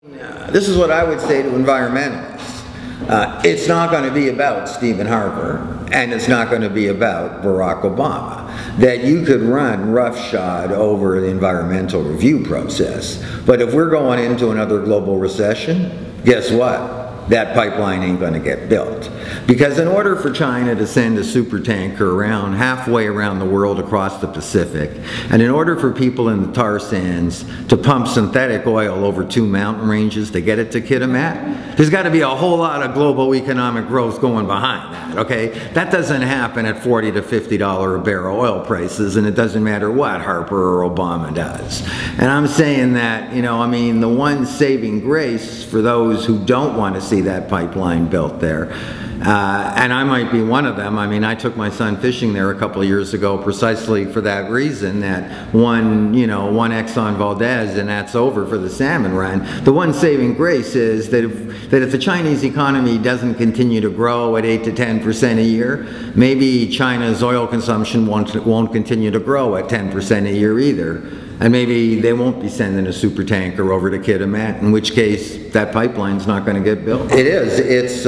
This is what I would say to environmentalists. It's not going to be about Stephen Harper, and it's not going to be about Barack Obama. That you could run roughshod over the environmental review process, but if we're going into another global recession, guess what? That pipeline ain't going to get built. Because in order for China to send a supertanker around halfway around the world across the Pacific, and in order for people in the tar sands to pump synthetic oil over 2 mountain ranges to get it to Kitimat, there's got to be a whole lot of global economic growth going behind that, okay? That doesn't happen at $40 to $50 a barrel oil prices, and it doesn't matter what Harper or Obama does. And I'm saying that, you know, I mean, the one saving grace for those who don't want to see that pipeline built there, and I might be one of them. I mean, I took my son fishing there a couple of years ago precisely for that reason, that one Exxon Valdez, and that's over for the salmon run. The one saving grace is that if the Chinese economy doesn't continue to grow at 8 to 10% a year, maybe China's oil consumption won't continue to grow at 10% a year either. And maybe they won't be sending a supertanker over to Kitimat, in which case that pipeline's not going to get built. It is. It's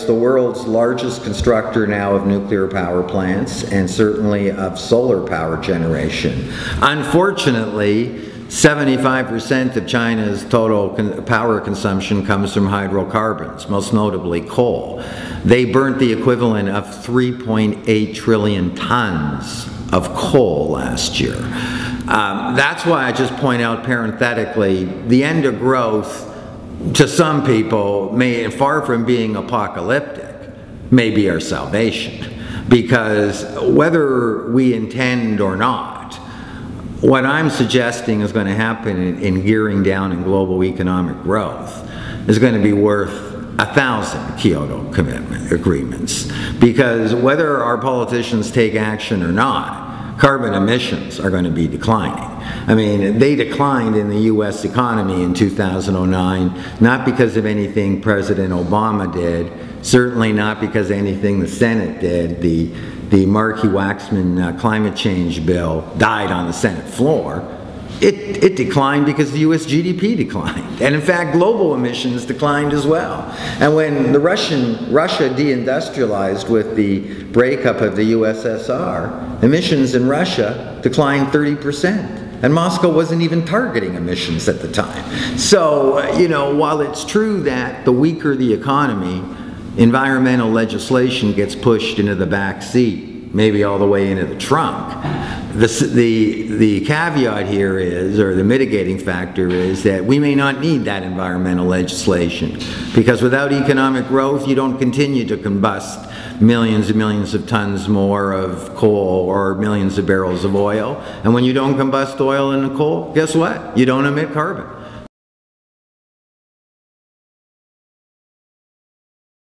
the world's largest constructor now of nuclear power plants, and certainly of solar power generation. Unfortunately, 75% of China's total power consumption comes from hydrocarbons, most notably coal. They burnt the equivalent of 3.8 trillion tons of coal last year. That's why I just point out parenthetically, the end of growth to some people, far from being apocalyptic, may be our salvation. Because whether we intend or not, what I'm suggesting is going to happen in gearing down in global economic growth is going to be worth 1,000 Kyoto agreements. Because whether our politicians take action or not, carbon emissions are going to be declining. I mean, they declined in the U.S. economy in 2009, not because of anything President Obama did, certainly not because of anything the Senate did. The Markey-Waxman climate change bill died on the Senate floor. It declined because the U.S. GDP declined. And in fact, global emissions declined as well. And when Russia deindustrialized with the breakup of the USSR, emissions in Russia declined 30%. And Moscow wasn't even targeting emissions at the time. So, you know, while it's true that the weaker the economy, environmental legislation gets pushed into the back seat, maybe all the way into the trunk. The caveat here is, or the mitigating factor is, that we may not need that environmental legislation, because without economic growth you don't continue to combust millions and millions of tons more of coal or millions of barrels of oil. And when you don't combust oil and coal, guess what? You don't emit carbon.